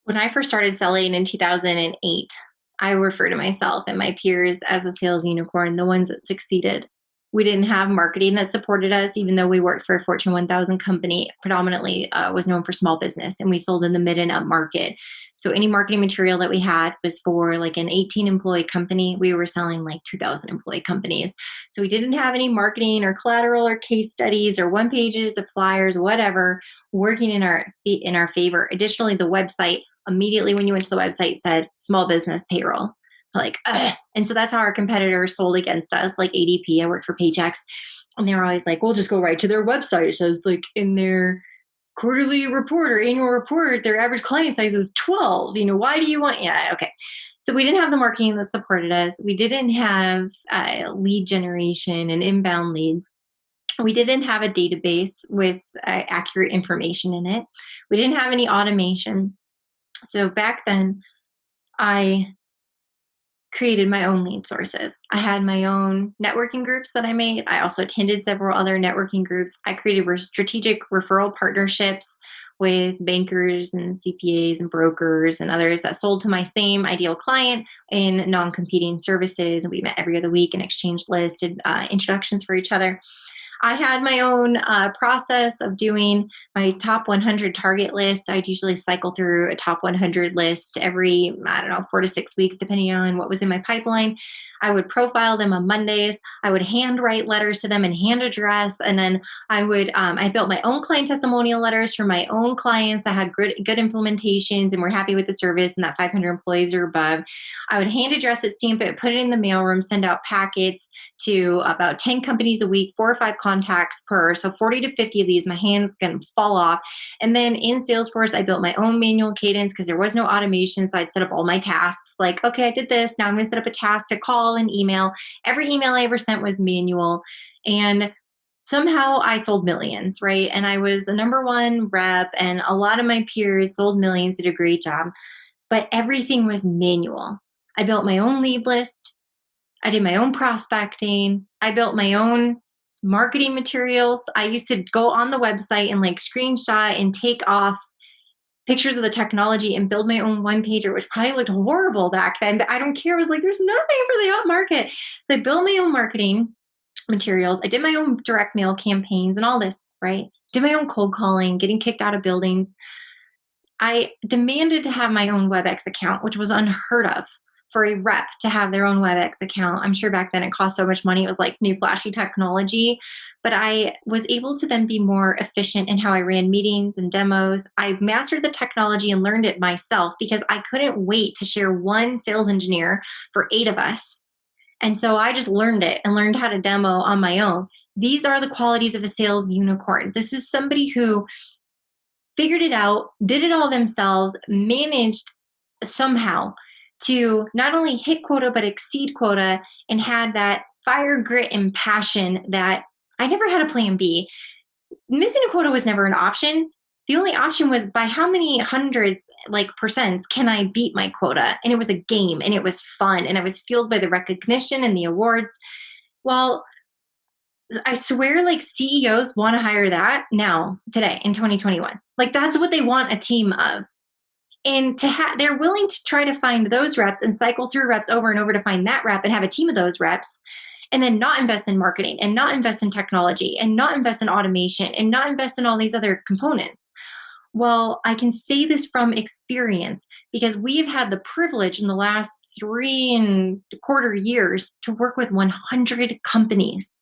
When I first started selling in 2008, I refer to myself and my peers as a sales unicorn, the ones that succeeded. We didn't have marketing that supported us, even though we worked for a Fortune 1000 company, predominantly was known for small business, and we sold in the mid and up market. So any marketing material that we had was for like an 18 employee company. We were selling like 2,000 employee companies. So we didn't have any marketing or collateral or case studies or one pages of flyers, whatever, working in our favor. Additionally, the website, immediately when you went to the website, said small business payroll. Like, ugh. And so that's how our competitors sold against us, like ADP. I worked for Paychex. And they're always like, "We'll just go right to their website. It says like in their quarterly report or annual report, their average client size is 12. Why do you want?" Yeah, okay. So we didn't have the marketing that supported us. We didn't have lead generation and inbound leads. We didn't have a database with accurate information in it. We didn't have any automation. So back then, I created my own lead sources. I had my own networking groups that I made. I also attended several other networking groups. I created strategic referral partnerships with bankers and CPAs and brokers and others that sold to my same ideal client in non-competing services. And we met every other week and exchanged lists and introductions for each other. I had my own process of doing my top 100 target list. I'd usually cycle through a top 100 list every, I don't know, 4 to 6 weeks, depending on what was in my pipeline. I would profile them on Mondays. I would handwrite letters to them and hand address. And then I built my own client testimonial letters for my own clients that had good implementations and were happy with the service and that 500 employees or above. I would hand address it, stamp it, put it in the mailroom, send out packets to about 10 companies a week, 4 or 5 contacts per. So 40 to 50 of these, my hands going to fall off. And then in Salesforce, I built my own manual cadence because there was no automation. So I'd set up all my tasks like, okay, I did this. Now I'm going to set up a task to call and email. Every email I ever sent was manual. And somehow I sold millions, right? And I was the number one rep, and a lot of my peers sold millions, did a great job, but everything was manual. I built my own lead list. I did my own prospecting. I built my own marketing materials. I used to go on the website and like screenshot and take off pictures of the technology and build my own one pager, which probably looked horrible back then, but I don't care. I was like, there's nothing for the up market. So I built my own marketing materials. I did my own direct mail campaigns and all this, right? Did my own cold calling, getting kicked out of buildings. I demanded to have my own WebEx account, which was unheard of for a rep to have their own WebEx account. I'm sure back then it cost so much money. It was like new flashy technology, but I was able to then be more efficient in how I ran meetings and demos. I mastered the technology and learned it myself because I couldn't wait to share one sales engineer for 8 of us. And so I just learned it and learned how to demo on my own. These are the qualities of a sales unicorn. This is somebody who figured it out, did it all themselves, managed somehow to not only hit quota, but exceed quota, and had that fire, grit, and passion that I never had a plan B. Missing a quota was never an option. The only option was by how many hundreds, like percents, can I beat my quota? And it was a game and it was fun and I was fueled by the recognition and the awards. Well, I swear, like CEOs want to hire that now, today, in 2021. Like that's what they want a team of. And they're willing to try to find those reps and cycle through reps over and over to find that rep and have a team of those reps, and then not invest in marketing and not invest in technology and not invest in automation and not invest in all these other components. Well, I can say this from experience because we've had the privilege in the last 3.25 years to work with 100 companies.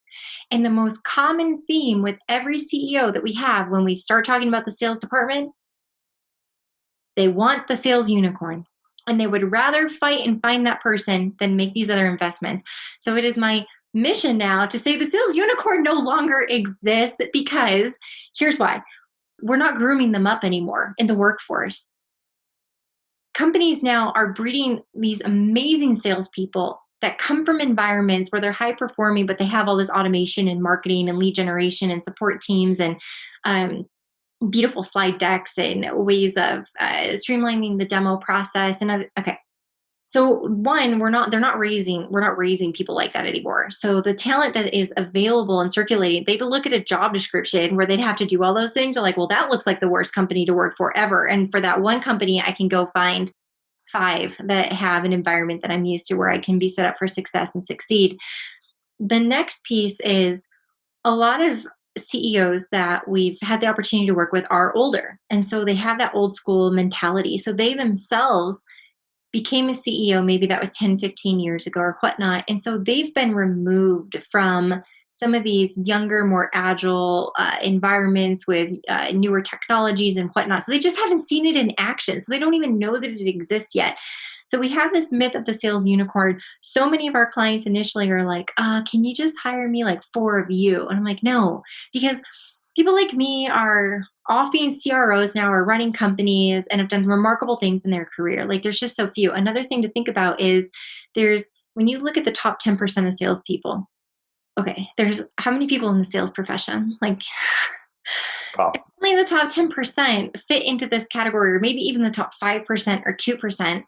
And the most common theme with every CEO that we have when we start talking about the sales department, they want the sales unicorn. And they would rather fight and find that person than make these other investments. So it is my mission now to say the sales unicorn no longer exists, because here's why. We're not grooming them up anymore in the workforce. Companies now are breeding these amazing salespeople that come from environments where they're high performing, but they have all this automation and marketing and lead generation and support teams and beautiful slide decks and ways of streamlining the demo process. And okay, so one, we're not raising people like that anymore. So the talent that is available and circulating, they look at a job description where they'd have to do all those things. They're like, well, that looks like the worst company to work for ever. And for that one company, I can go find 5 that have an environment that I'm used to where I can be set up for success and succeed. The next piece is a lot of CEOs that we've had the opportunity to work with are older. And so they have that old school mentality. So they themselves became a CEO, maybe that was 10, 15 years ago or whatnot. And so they've been removed from some of these younger, more agile environments with newer technologies and whatnot. So they just haven't seen it in action. So they don't even know that it exists yet. So we have this myth of the sales unicorn. So many of our clients initially are like, can you just hire me like 4 of you? And I'm like, no, because people like me are off being CROs now, are running companies and have done remarkable things in their career. Like there's just so few. Another thing to think about is when you look at the top 10% of salespeople, okay, there's how many people in the sales profession? Like Wow. only the top 10% fit into this category, or maybe even the top 5% or 2%.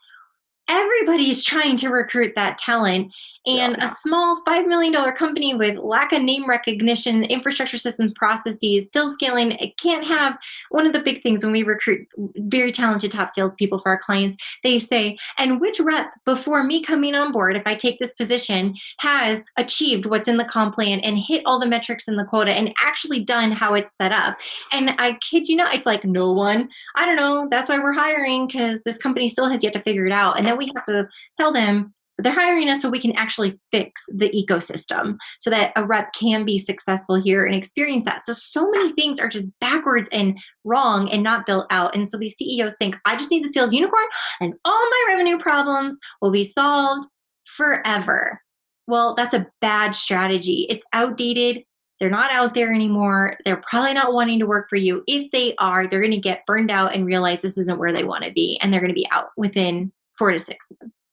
Everybody's trying to recruit that talent, Yeah. and a small $5 million company with lack of name recognition, infrastructure systems, processes, still scaling, it can't have. One of the big things when we recruit very talented top salespeople for our clients, they say, and which rep before me coming on board, if I take this position, has achieved what's in the comp plan and hit all the metrics in the quota and actually done how it's set up. And I kid you not, it's like no one. I don't know. That's why we're hiring, because this company still has yet to figure it out. And then we have to tell them that they're hiring us so we can actually fix the ecosystem so that a rep can be successful here and experience that. So many things are just backwards and wrong and not built out. And so these CEOs think, I just need the sales unicorn and all my revenue problems will be solved forever. Well, that's a bad strategy. It's outdated. They're not out there anymore. They're probably not wanting to work for you. If they are, they're going to get burned out and realize this isn't where they want to be. And they're going to be out within 4 to 6 months.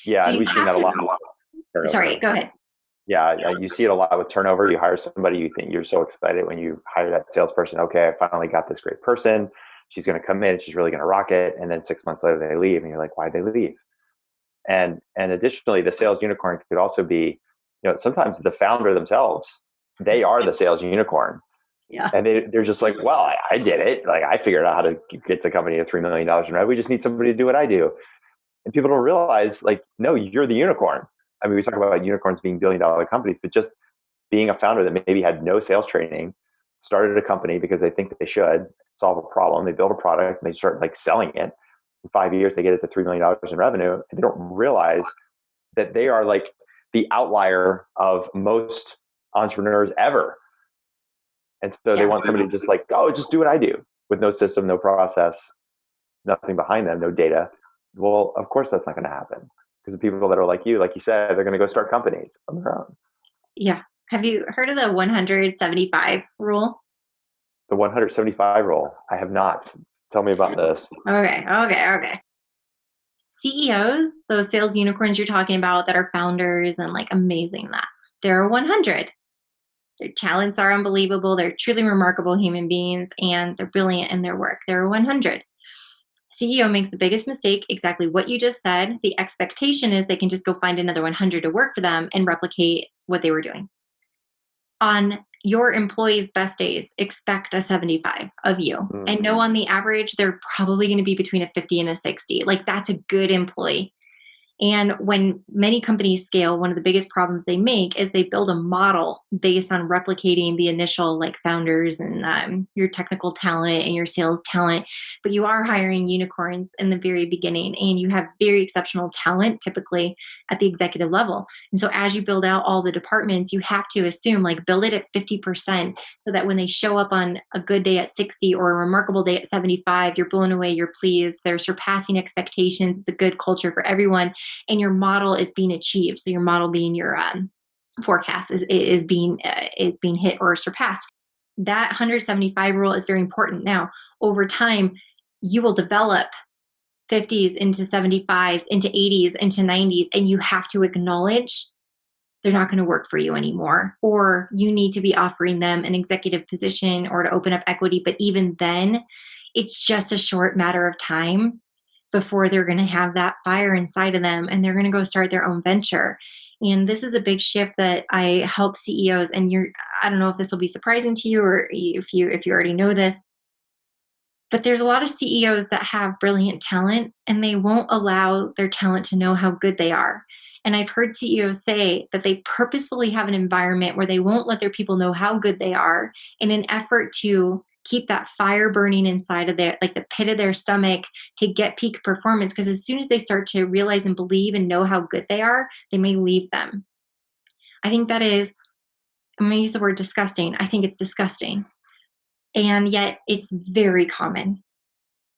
Yeah. So And you we've seen have that a lot. to, sorry, go ahead. Yeah, you see it a lot with turnover. You hire somebody, you think you're so excited when you hire that salesperson. Okay, I finally got this great person. She's going to come in. She's really going to rock it. And then 6 months later, they leave, and you're like, why'd they leave? And additionally, the sales unicorn could also be, sometimes the founder themselves, they are the sales unicorn. Yeah. And they're just like, well, I did it. Like I figured out how to get the company to $3 million in revenue. We just need somebody to do what I do. And people don't realize, like, no, you're the unicorn. I mean, we talk about unicorns being billion-dollar companies, but just being a founder that maybe had no sales training, started a company because they think they should solve a problem. They build a product and they start like selling it. In 5 years, they get it to $3 million in revenue. And they don't realize that they are like the outlier of most entrepreneurs ever. And so they want somebody to just like, oh, just do what I do with no system, no process, nothing behind them, no data. Well, of course that's not going to happen, because the people that are like you said, they're going to go start companies on their own. Yeah. Have you heard of the 175 rule? The 175 rule. I have not. Tell me about this. Okay. CEOs, those sales unicorns you're talking about that are founders and like amazing that they're 100. Their talents are unbelievable. They're truly remarkable human beings and they're brilliant in their work. They're 100. CEO makes the biggest mistake, exactly what you just said. The expectation is they can just go find another 100 to work for them and replicate what they were doing. On your employees' best days, expect a 75 of you. Mm-hmm. And know on the average, they're probably going to be between a 50 and a 60. Like that's a good employee. And when many companies scale, one of the biggest problems they make is they build a model based on replicating the initial like founders and your technical talent and your sales talent. But you are hiring unicorns in the very beginning, and you have very exceptional talent typically at the executive level. And so as you build out all the departments, you have to assume like build it at 50% so that when they show up on a good day at 60 or a remarkable day at 75, you're blown away, you're pleased, they're surpassing expectations. It's a good culture for everyone. And your model is being achieved. So your model being your forecast is being hit or surpassed. That 175 rule is very important. Now, over time, you will develop 50s into 75s, into 80s, into 90s, and you have to acknowledge they're not going to work for you anymore, or you need to be offering them an executive position or to open up equity. But even then, it's just a short matter of time before they're going to have that fire inside of them and they're going to go start their own venture. And this is a big shift that I help CEOs. And I don't know if this will be surprising to you or if you already know this, but there's a lot of CEOs that have brilliant talent and they won't allow their talent to know how good they are. And I've heard CEOs say that they purposefully have an environment where they won't let their people know how good they are in an effort to keep that fire burning inside of their, like the pit of their stomach, to get peak performance. Because as soon as they start to realize and believe and know how good they are, they may leave them. I think that is, I'm going to use the word disgusting. I think it's disgusting. And yet it's very common.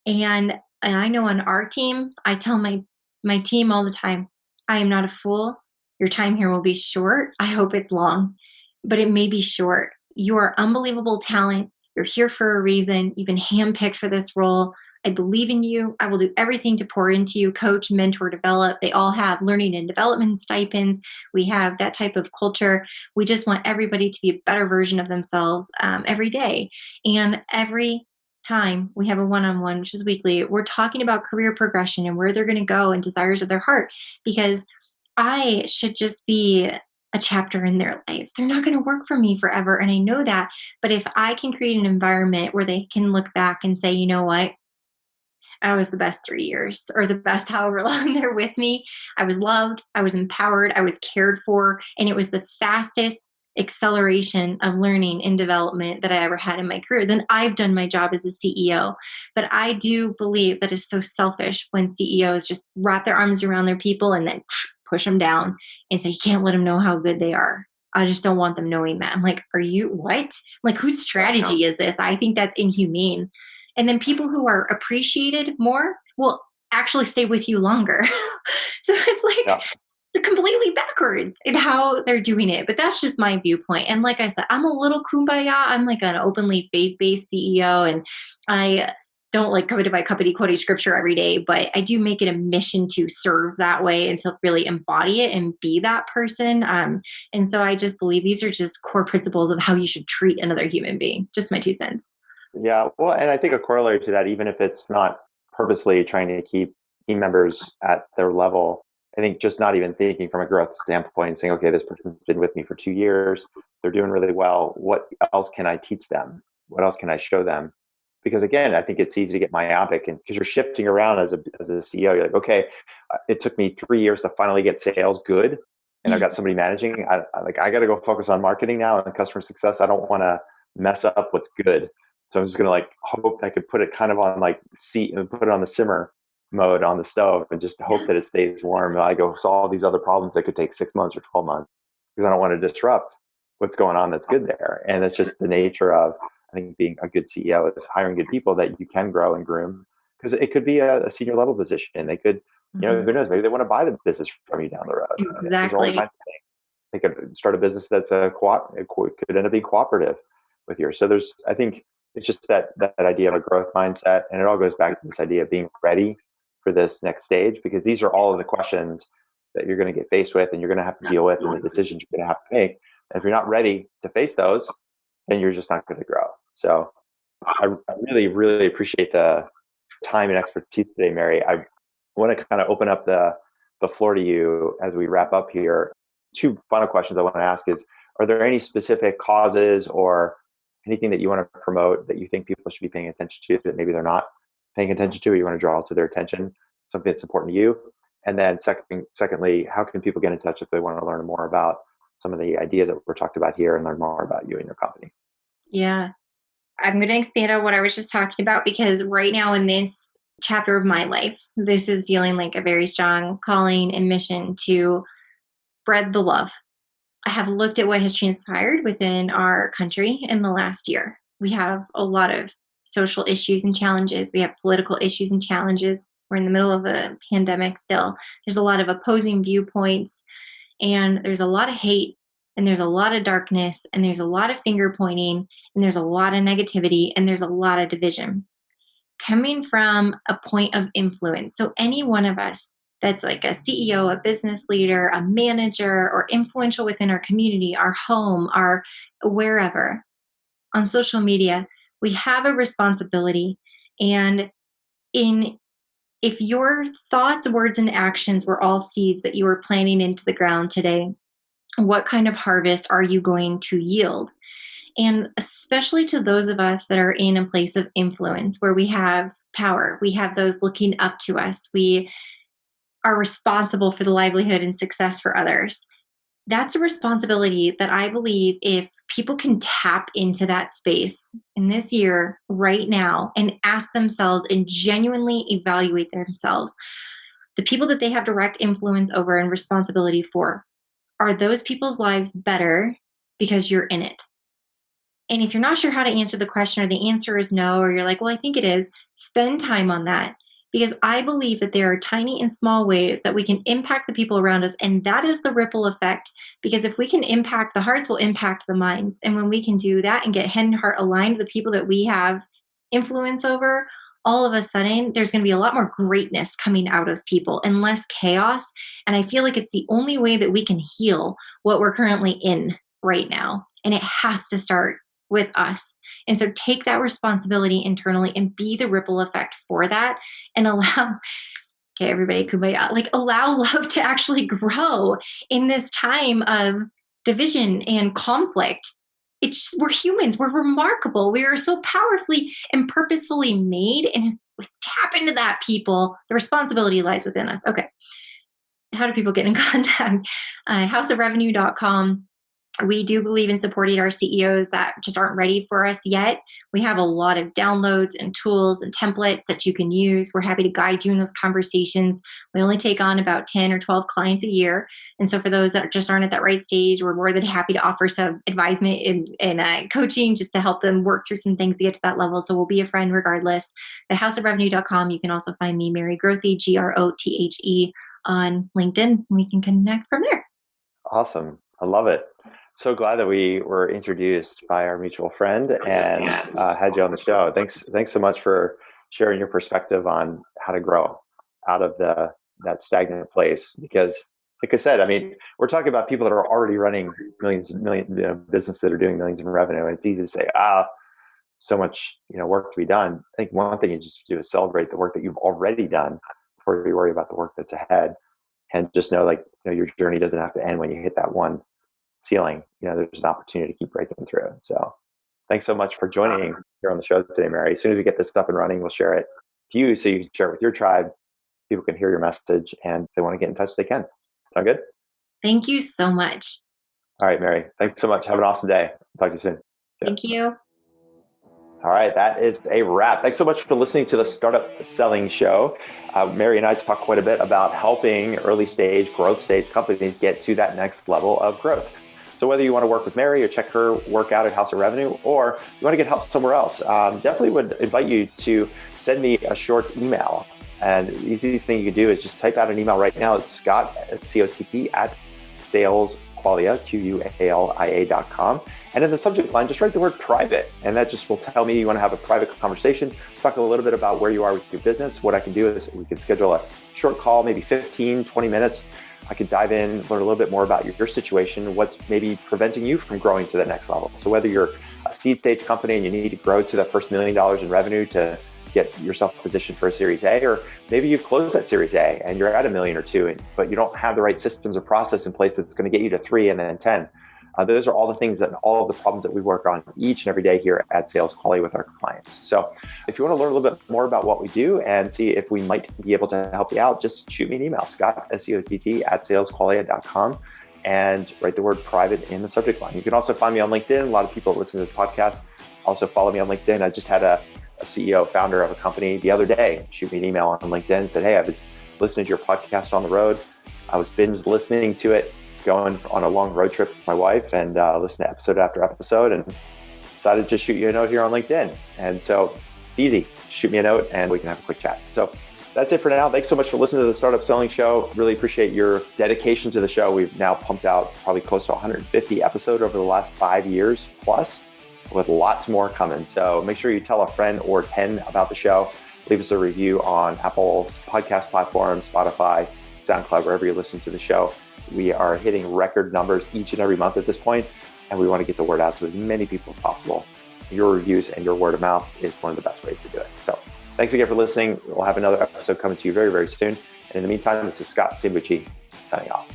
And I know on our team, I tell my my team all the time, I am not a fool. Your time here will be short. I hope it's long, but it may be short. You are unbelievable talent. You're here for a reason. You've been handpicked for this role. I believe in you. I will do everything to pour into you, coach, mentor, develop. They all have learning and development stipends. We have that type of culture. We just want everybody to be a better version of themselves every day. And every time we have a one-on-one, which is weekly, we're talking about career progression and where they're going to go and desires of their heart, because I should just be a chapter in their life. They're not going to work for me forever. And I know that. But if I can create an environment where they can look back and say, you know what? I was the best 3 years or the best however long they're with me. I was loved. I was empowered. I was cared for. And it was the fastest acceleration of learning and development that I ever had in my career. Then I've done my job as a CEO. But I do believe that it's so selfish when CEOs just wrap their arms around their people and then push them down and say, you can't let them know how good they are. I just don't want them knowing that. I'm like, are you what? Like, whose strategy is this? I think that's inhumane. And then people who are appreciated more will actually stay with you longer. So it's like Yeah. they're completely backwards in how they're doing it. But that's just my viewpoint. And like I said, I'm a little kumbaya. I'm like an openly faith-based CEO, and I don't like coveted by company quoting scripture every day, but I do make it a mission to serve that way and to really embody it and be that person. And so I just believe these are just core principles of how you should treat another human being. Just my 2 cents. Yeah, well, and I think a corollary to that, even if it's not purposely trying to keep team members at their level, I think just not even thinking from a growth standpoint, saying, okay, this person's been with me for 2 years, they're doing really well. What else can I teach them? What else can I show them? Because again, I think it's easy to get myopic, and because you're shifting around as a CEO, you're like, okay, it took me 3 years to finally get sales good, and I've got somebody managing. I got to go focus on marketing now and customer success. I don't want to mess up what's good. So I'm just gonna like hope I could put it kind of on like put it on the simmer mode on the stove and just hope that it stays warm. And I go solve these other problems that could take 6 months or 12 months because I don't want to disrupt what's going on that's good there. And it's just the nature of, I think, being a good CEO is hiring good people that you can grow and groom, because it could be a senior level position. They could, who knows, maybe they want to buy the business from you down the road. There's all Exactly. kinds of things. They could start a business that's it could end up being cooperative with yours. So I think it's just that idea of a growth mindset. And it all goes back to this idea of being ready for this next stage, because these are all of the questions that you're going to get faced with and you're going to have to deal with, and the decisions you're going to have to make. And if you're not ready to face those, then you're just not going to grow. So I really, really appreciate the time and expertise today, Mary. I want to kind of open up the floor to you as we wrap up here. Two final questions I want to ask is, are there any specific causes or anything that you want to promote that you think people should be paying attention to that maybe they're not paying attention to, or you want to draw to their attention, something that's important to you? And then secondly, how can people get in touch if they want to learn more about some of the ideas that we're talked about here and learn more about you and your company? Yeah. I'm going to expand on what I was just talking about, because right now in this chapter of my life, this is feeling like a very strong calling and mission to spread the love. I have looked at what has transpired within our country in the last year. We have a lot of social issues and challenges. We have political issues and challenges. We're in the middle of a pandemic still. There's a lot of opposing viewpoints, and there's a lot of hate, and there's a lot of darkness, and there's a lot of finger pointing, and there's a lot of negativity, and there's a lot of division coming from a point of influence. So any one of us that's like a CEO, a business leader, a manager, or influential within our community, our home, our wherever on social media, we have a responsibility. And in if your thoughts, words, and actions were all seeds that you were planting into the ground today, what kind of harvest are you going to yield? And especially to those of us that are in a place of influence where we have power, we have those looking up to us, we are responsible for the livelihood and success for others. That's a responsibility that I believe if people can tap into that space in this year, right now, and ask themselves and genuinely evaluate themselves, the people that they have direct influence over and responsibility for, are those people's lives better because you're in it? And if you're not sure how to answer the question, or the answer is no, or you're like, well, I think it is, spend time on that. because I believe that there are tiny and small ways that we can impact the people around us. And that is the ripple effect. Because if we can impact the hearts, will impact the minds. And when we can do that and get head and heart aligned to the people that we have influence over, all of a sudden there's going to be a lot more greatness coming out of people and less chaos. And I feel like it's the only way that we can heal what we're currently in right now. And it has to start with us. And so take that responsibility internally and be the ripple effect for that, and allow, okay, everybody, kumbaya, like allow love to actually grow in this time of division and conflict. We're humans, we're remarkable. We are so powerfully and purposefully made, and tap into that, people. The responsibility lies within us. Okay. How do people get in contact? Houseofrevenue.com. We do believe in supporting our CEOs that just aren't ready for us yet. We have a lot of downloads and tools and templates that you can use. We're happy to guide you in those conversations. We only take on about 10 or 12 clients a year. And so for those that just aren't at that right stage, we're more than happy to offer some advisement and coaching just to help them work through some things to get to that level. So we'll be a friend regardless. The houseofrevenue.com. You can also find me, Mary Grothe, Grothe, on LinkedIn. We can connect from there. Awesome. I love it. So glad that we were introduced by our mutual friend and had you on the show. Thanks so much for sharing your perspective on how to grow out of that stagnant place. Because, like I said, I mean, we're talking about people that are already running businesses that are doing millions in revenue. And it's easy to say, so much work to be done. I think one thing you just do is celebrate the work that you've already done before you worry about the work that's ahead, and just know your journey doesn't have to end when you hit that one ceiling. There's an opportunity to keep breaking through. So thanks so much for joining here on the show today, Mary. As soon as we get this up and running, we'll share it to you so you can share it with your tribe. People can hear your message, and if they want to get in touch, they can. Sound good? Thank you so much. All right, Mary. Thanks so much. Have an awesome day. Talk to you soon. Thank you. All right, that is a wrap. Thanks so much for listening to the Startup Selling Show. Mary and I talk quite a bit about helping early stage, growth stage companies get to that next level of growth. So whether you want to work with Mary or check her work out at House of Revenue, or you want to get help somewhere else, definitely would invite you to send me a short email. And the easiest thing you can do is just type out an email right now. It's Scott, COTT, at salesqualia, QUALIA.com. And in the subject line, just write the word private. And that just will tell me you want to have a private conversation, talk a little bit about where you are with your business. What I can do is we can schedule a short call, maybe 15, 20 minutes. I could dive in, learn a little bit more about your situation, what's maybe preventing you from growing to the next level. So whether you're a seed stage company and you need to grow to the first $1 million in revenue to get yourself positioned for a Series A, or maybe you've closed that Series A and you're at $1 million or $2 million, but you don't have the right systems or process in place that's going to get you to 3 and then 10. Those are all the things that all of the problems that we work on each and every day here at Sales Qualia with our clients. So if you want to learn a little bit more about what we do and see if we might be able to help you out, just shoot me an email, Scott, SCOTT, at salesqualia.com, and write the word private in the subject line. You can also find me on LinkedIn. A lot of people that listen to this podcast also follow me on LinkedIn. I just had a CEO, founder of a company the other day shoot me an email on LinkedIn and said, hey, I was listening to your podcast on the road. I was binge listening to it, going on a long road trip with my wife, and listen to episode after episode, and decided to just shoot you a note here on LinkedIn. And so it's easy. Shoot me a note and we can have a quick chat. So that's it for now. Thanks so much for listening to the Startup Selling Show. Really appreciate your dedication to the show. We've now pumped out probably close to 150 episodes over the last 5 years plus, with lots more coming. So make sure you tell a friend or 10 about the show. Leave us a review on Apple's podcast platform, Spotify, SoundCloud, wherever you listen to the show. We are hitting record numbers each and every month at this point, and we want to get the word out to as many people as possible. Your reviews and your word of mouth is one of the best ways to do it. So thanks again for listening. We'll have another episode coming to you very, very soon. And in the meantime, this is Scott Simbucci signing off.